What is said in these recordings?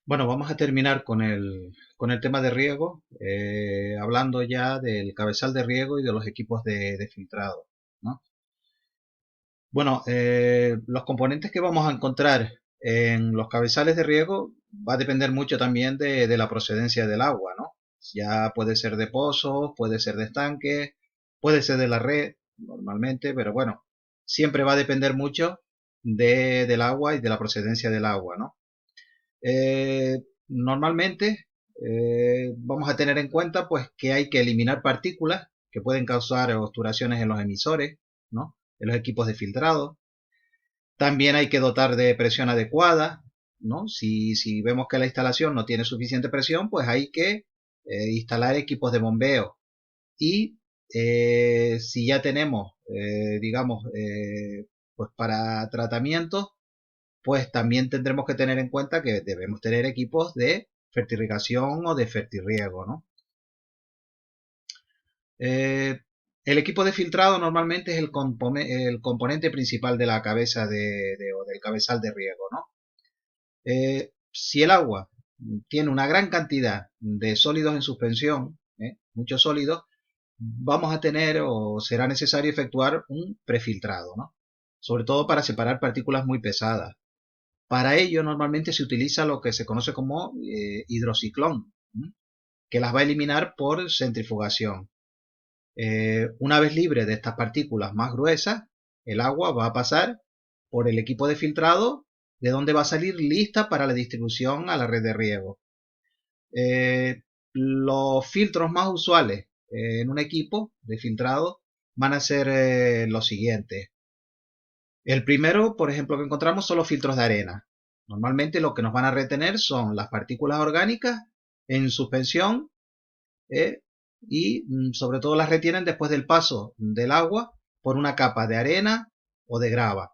Bueno, vamos a terminar con el tema de riego, hablando ya del cabezal de riego y de los equipos de filtrado, ¿no? Bueno, los componentes que vamos a encontrar en los cabezales de riego va a depender mucho también de la procedencia del agua, ¿no? Ya puede ser de pozos, puede ser de estanques, puede ser de la red, normalmente, pero bueno, siempre va a depender mucho del agua y de la procedencia del agua, ¿no? Normalmente vamos a tener en cuenta pues que hay que eliminar partículas que pueden causar obturaciones en los emisores, ¿no? En los equipos de filtrado. También hay que dotar de presión adecuada, ¿no? Si vemos que la instalación no tiene suficiente presión, pues hay que instalar equipos de bombeo. Y si ya tenemos, digamos, pues para tratamientos, pues también tendremos que tener en cuenta que debemos tener equipos de fertirrigación o de fertirriego, ¿no? Eh, el equipo de filtrado normalmente es el componente principal de la cabeza o del cabezal de riego, ¿no? Si el agua tiene una gran cantidad de sólidos en suspensión, muchos sólidos, vamos a tener o será necesario efectuar un prefiltrado, ¿no? Sobre todo para separar partículas muy pesadas. Para ello normalmente se utiliza lo que se conoce como hidrociclón, ¿m? Que las va a eliminar por centrifugación. Una vez libre de estas partículas más gruesas, el agua va a pasar por el equipo de filtrado, de donde va a salir lista para la distribución a la red de riego. Los filtros más usuales en un equipo de filtrado van a ser los siguientes. El primero, por ejemplo, que encontramos son los filtros de arena. Normalmente lo que nos van a retener son las partículas orgánicas en suspensión, ¿eh? Y sobre todo las retienen después del paso del agua por una capa de arena o de grava,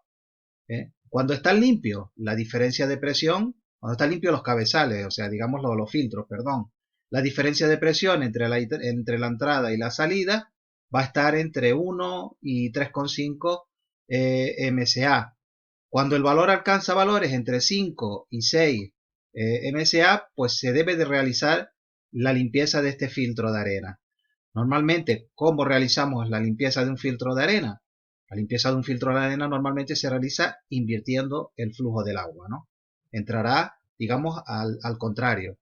¿eh? Cuando están limpios, la diferencia de presión, cuando están limpios los cabezales, o sea, digamos los filtros, perdón, la diferencia de presión entre la entrada y la salida va a estar entre 1 y 3,5 MSA. Cuando el valor alcanza valores entre 5 y 6 MSA, pues se debe de realizar la limpieza de este filtro de arena. Normalmente, ¿cómo realizamos la limpieza de un filtro de arena? La limpieza de un filtro de arena normalmente se realiza invirtiendo el flujo del agua, ¿no? Entrará, digamos, al contrario.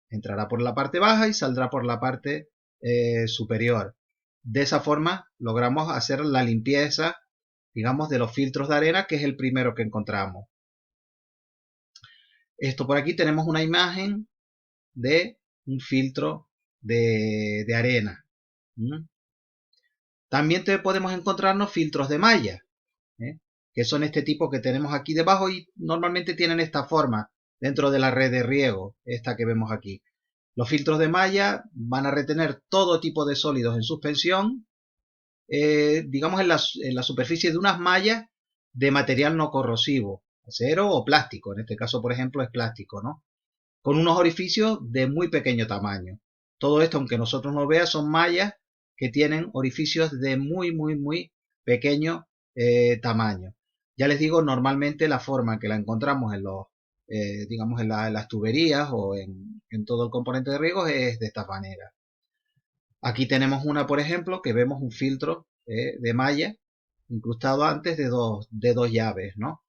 Entrará por la parte baja y saldrá por la parte superior. De esa forma logramos hacer la limpieza, digamos, de los filtros de arena, que es el primero que encontramos. Esto por aquí tenemos una imagen de un filtro de arena. ¿Mm? También podemos encontrarnos filtros de malla, ¿eh? Que son este tipo que tenemos aquí debajo y normalmente tienen esta forma dentro de la red de riego, esta que vemos aquí. Los filtros de malla van a retener todo tipo de sólidos en suspensión, digamos en la superficie de unas mallas de material no corrosivo, acero o plástico, en este caso por ejemplo es plástico, ¿no? Con unos orificios de muy pequeño tamaño. Todo esto, aunque nosotros no veamos, son mallas que tienen orificios de muy, muy, muy pequeño tamaño. Ya les digo, normalmente la forma que la encontramos digamos, en las tuberías o en todo el componente de riego es de esta manera. Aquí tenemos una, por ejemplo, que vemos un filtro de malla incrustado antes de dos llaves, ¿no?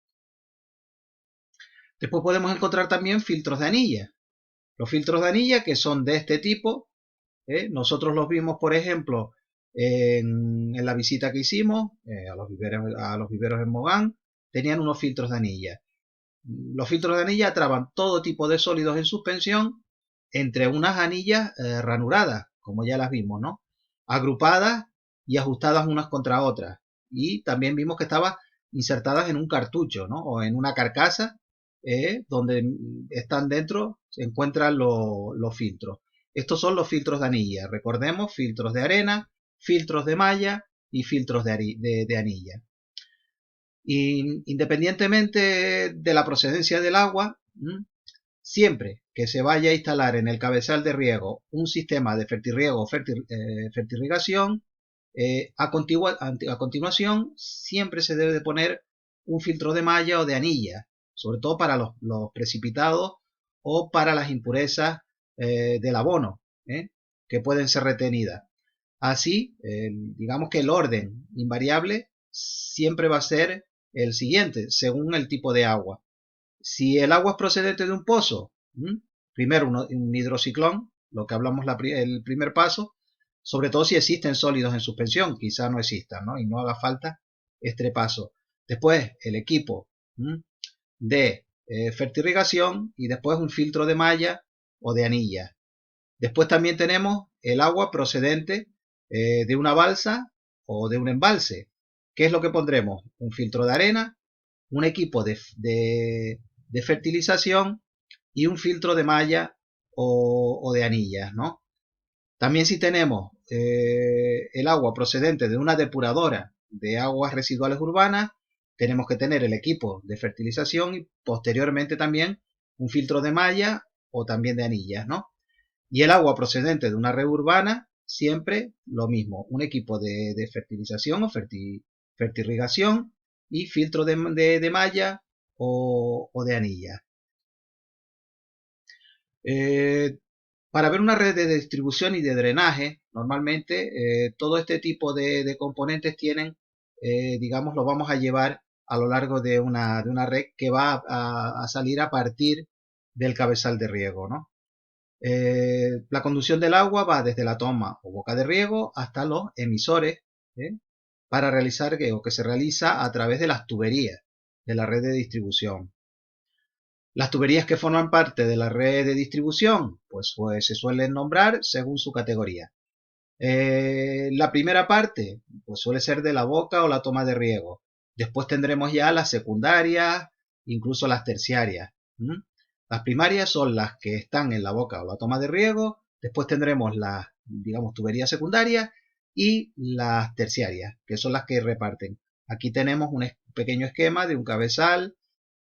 Después podemos encontrar también filtros de anilla. Los filtros de anilla que son de este tipo, nosotros los vimos, por ejemplo, en la visita que hicimos a los viveros en Mogán, tenían unos filtros de anilla. Los filtros de anilla traban todo tipo de sólidos en suspensión entre unas anillas ranuradas, como ya las vimos, ¿no? Agrupadas y ajustadas unas contra otras. Y también vimos que estaban insertadas en un cartucho, ¿no? O en una carcasa donde están dentro, se encuentran los filtros. Estos son los filtros de anilla. Recordemos, filtros de arena, filtros de malla y filtros de anilla. Y independientemente de la procedencia del agua, siempre que se vaya a instalar en el cabezal de riego un sistema de fertirriego o fertirrigación, a continuación siempre se debe de poner un filtro de malla o de anilla, sobre todo para los precipitados o para las impurezas del abono, que pueden ser retenidas. Así, digamos que el orden invariable siempre va a ser el siguiente, según el tipo de agua. Si el agua es procedente de un pozo, primero un hidrociclón, lo que hablamos el primer paso, sobre todo si existen sólidos en suspensión, quizá no existan, ¿no? Y no haga falta este paso. Después el equipo de fertirrigación y después un filtro de malla o de anilla. Después también tenemos el agua procedente de una balsa o de un embalse. ¿Qué es lo que pondremos? Un filtro de arena, un equipo de fertilización y un filtro de malla o de anillas, ¿no? También si tenemos el agua procedente de una depuradora de aguas residuales urbanas, tenemos que tener el equipo de fertilización y posteriormente también un filtro de malla o también de anillas, ¿no? Y el agua procedente de una red urbana, siempre lo mismo, un equipo de fertilización o fertirrigación y filtro de malla o de anilla. Para ver una red de distribución y de drenaje, normalmente todo este tipo de componentes tienen, digamos, lo vamos a llevar a lo largo de una red que va a salir a partir del cabezal de riego, ¿no? La conducción del agua va desde la toma o boca de riego hasta los emisores, para realizar o que se realiza a través de las tuberías de la red de distribución. Las tuberías que forman parte de la red de distribución, pues se suelen nombrar según su categoría. La primera parte, pues suele ser de la boca o la toma de riego. Después tendremos ya las secundarias, incluso las terciarias. Las primarias son las que están en la boca o la toma de riego. Después tendremos las, digamos, tuberías secundarias y las terciarias, que son las que reparten. Aquí tenemos un pequeño esquema de un cabezal.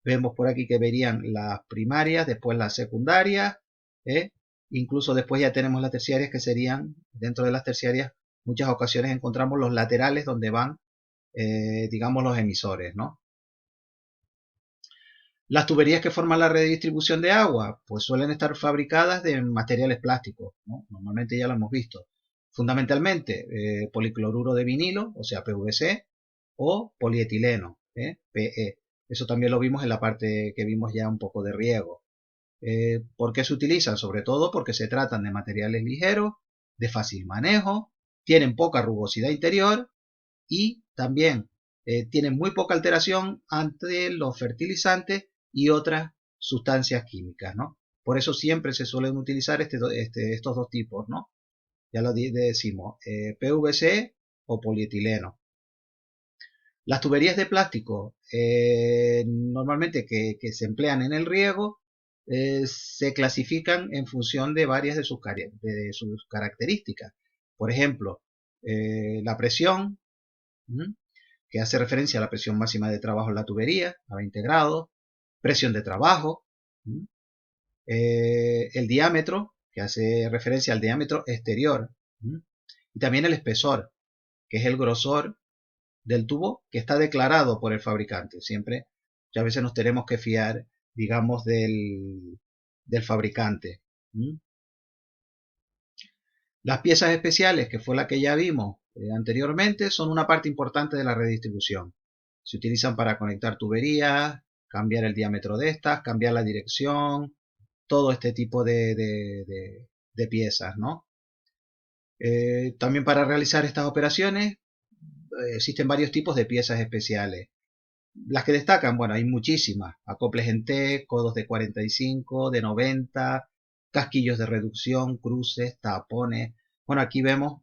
Vemos por aquí que verían las primarias, después las secundarias, incluso después ya tenemos las terciarias, que serían, dentro de las terciarias, muchas ocasiones encontramos los laterales donde van, digamos, los emisores, ¿no? Las tuberías que forman la red de distribución de agua, pues suelen estar fabricadas de materiales plásticos, ¿no? Normalmente ya lo hemos visto. Fundamentalmente, policloruro de vinilo, o sea, PVC, o polietileno, PE. Eso también lo vimos en la parte que vimos ya un poco de riego. ¿Por qué se utilizan? Sobre todo porque se tratan de materiales ligeros, de fácil manejo, tienen poca rugosidad interior y también tienen muy poca alteración ante los fertilizantes y otras sustancias químicas, ¿no? Por eso siempre se suelen utilizar estos dos tipos, ¿no? Ya lo decimos, PVC o polietileno. Las tuberías de plástico, normalmente que se emplean en el riego, se clasifican en función de varias de sus características. Por ejemplo, la presión, que hace referencia a la presión máxima de trabajo en la tubería, a 20 grados, presión de trabajo, el diámetro, que hace referencia al diámetro exterior, y también el espesor, que es el grosor del tubo que está declarado por el fabricante. Siempre, ya a veces nos tenemos que fiar, digamos, del fabricante. Las piezas especiales, que fue la que ya vimos anteriormente, son una parte importante de la redistribución. Se utilizan para conectar tuberías, cambiar el diámetro de estas, cambiar la dirección, todo este tipo de piezas, ¿no? También para realizar estas operaciones existen varios tipos de piezas especiales. Las que destacan, bueno, hay muchísimas. Acoples en T, codos de 45, de 90, casquillos de reducción, cruces, tapones. Bueno, aquí vemos,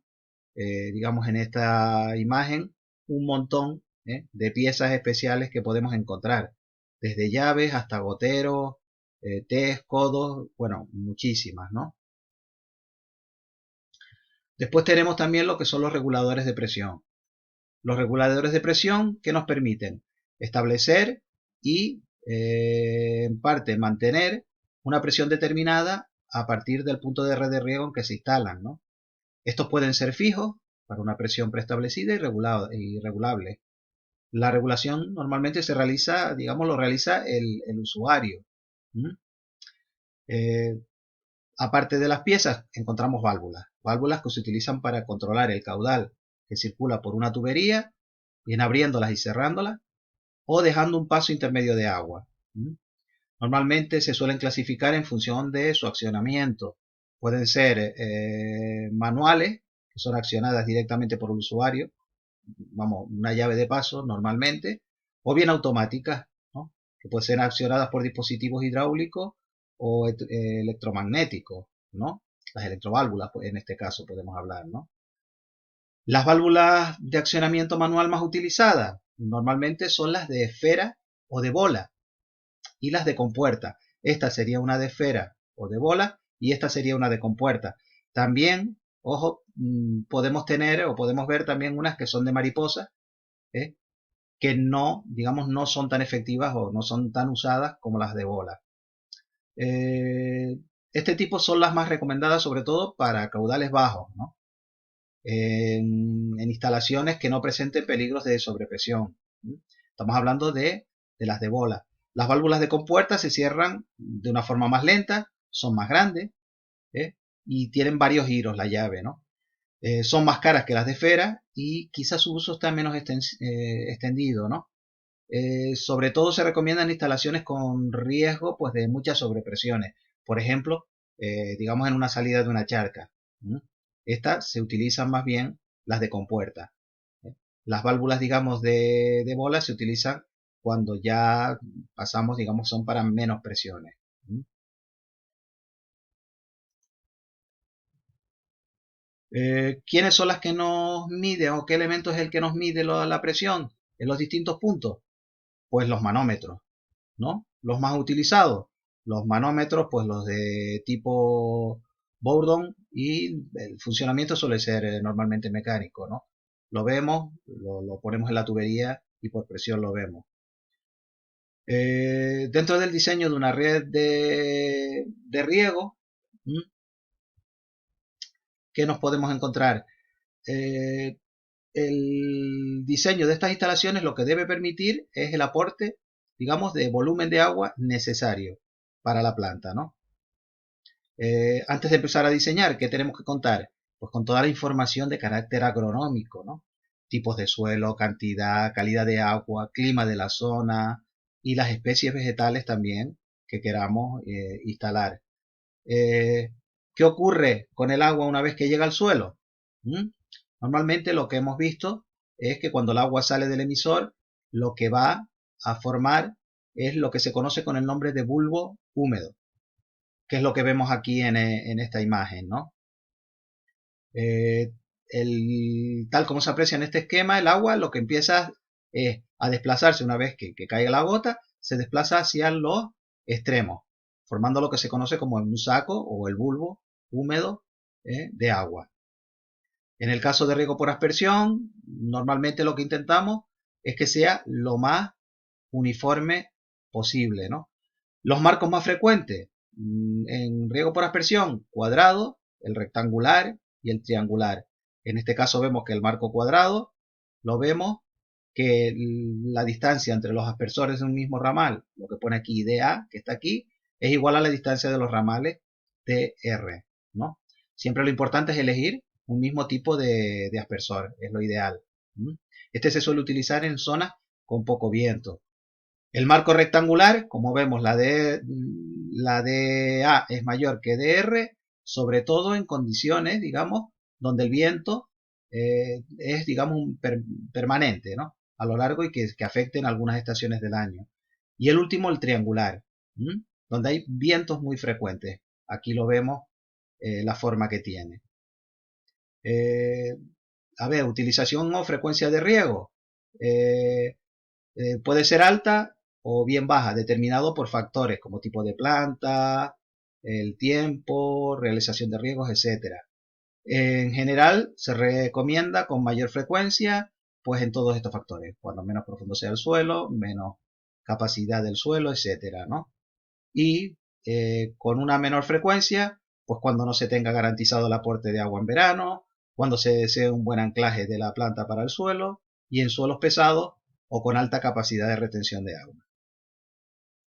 digamos en esta imagen, un montón de piezas especiales que podemos encontrar. Desde llaves hasta goteros, T, codos, bueno, muchísimas, ¿no? Después tenemos también lo que son los reguladores de presión. Los reguladores de presión que nos permiten establecer y en parte mantener una presión determinada a partir del punto de red de riego en que se instalan, ¿no? Estos pueden ser fijos para una presión preestablecida y regulable. La regulación normalmente se realiza, digamos, lo realiza el usuario. Eh, Aparte de las piezas, encontramos válvulas que se utilizan para controlar el caudal que circula por una tubería, bien abriéndolas y cerrándolas, o dejando un paso intermedio de agua. Normalmente se suelen clasificar en función de su accionamiento. Pueden ser manuales, que son accionadas directamente por el usuario, vamos, una llave de paso normalmente, o bien automáticas, ¿no? Que pueden ser accionadas por dispositivos hidráulicos o electromagnéticos, ¿no? Las electroválvulas, pues, en este caso podemos hablar, ¿no? Las válvulas de accionamiento manual más utilizadas normalmente son las de esfera o de bola y las de compuerta. Esta sería una de esfera o de bola y esta sería una de compuerta. También, ojo, podemos tener o podemos ver también unas que son de mariposa, ¿eh? Que no, digamos, no son tan efectivas o no son tan usadas como las de bola. Este tipo son las más recomendadas sobre todo para caudales bajos, ¿no? En instalaciones que no presenten peligros de sobrepresión. Estamos hablando de las de bola. Las válvulas de compuerta se cierran de una forma más lenta, son más grandes, ¿eh? Y tienen varios giros la llave, ¿no? Son más caras que las de esfera y quizás su uso está menos extendido, ¿no? Sobre todo se recomiendan instalaciones con riesgo pues, de muchas sobrepresiones. Por ejemplo, digamos en una salida de una charca. Estas se utilizan más bien las de compuerta. Las válvulas, digamos, de bola se utilizan cuando ya pasamos, digamos, son para menos presiones. ¿Quiénes son las que nos miden o qué elemento es el que nos mide la presión en los distintos puntos? Pues los manómetros, ¿no? Los más utilizados, los manómetros, pues los de tipo Bourdon y el funcionamiento suele ser normalmente mecánico, ¿no? Lo vemos, lo ponemos en la tubería y por presión lo vemos. Dentro del diseño de una red de riego, ¿qué nos podemos encontrar? Eh, el diseño de estas instalaciones lo que debe permitir es el aporte, digamos, de volumen de agua necesario para la planta, ¿no? Antes de empezar a diseñar, ¿qué tenemos que contar? Pues con toda la información de carácter agronómico, ¿no? Tipos de suelo, cantidad, calidad de agua, clima de la zona y las especies vegetales también que queramos instalar. ¿Qué ocurre con el agua una vez que llega al suelo? Normalmente lo que hemos visto es que cuando el agua sale del emisor, lo que va a formar es lo que se conoce con el nombre de bulbo húmedo, que es lo que vemos aquí en esta imagen, ¿no? Tal como se aprecia en este esquema, el agua lo que empieza es a desplazarse una vez que caiga la gota, se desplaza hacia los extremos, formando lo que se conoce como un saco o el bulbo húmedo de agua. En el caso de riego por aspersión, normalmente lo que intentamos es que sea lo más uniforme posible, ¿no? Los marcos más frecuentes en riego por aspersión, cuadrado, el rectangular y el triangular. En este caso vemos que el marco cuadrado lo vemos que la distancia entre los aspersores de un mismo ramal, lo que pone aquí DA, que está aquí, es igual a la distancia de los ramales DR, ¿no? Siempre lo importante es elegir un mismo tipo de aspersor, es lo ideal. Este se suele utilizar en zonas con poco viento. El marco rectangular, como vemos, la de A es mayor que DR, sobre todo en condiciones, digamos, donde el viento es, digamos, permanente, ¿no? A lo largo y que afecten algunas estaciones del año. Y el último, el triangular, donde hay vientos muy frecuentes. Aquí lo vemos, la forma que tiene. A ver, utilización o frecuencia de riego. Puede ser alta o bien baja, determinado por factores como tipo de planta, el tiempo, realización de riegos, etcétera. En general se recomienda con mayor frecuencia, pues en todos estos factores, cuando menos profundo sea el suelo, menos capacidad del suelo, etcétera, ¿no? Y con una menor frecuencia, pues cuando no se tenga garantizado el aporte de agua en verano, cuando se desee un buen anclaje de la planta para el suelo y en suelos pesados o con alta capacidad de retención de agua.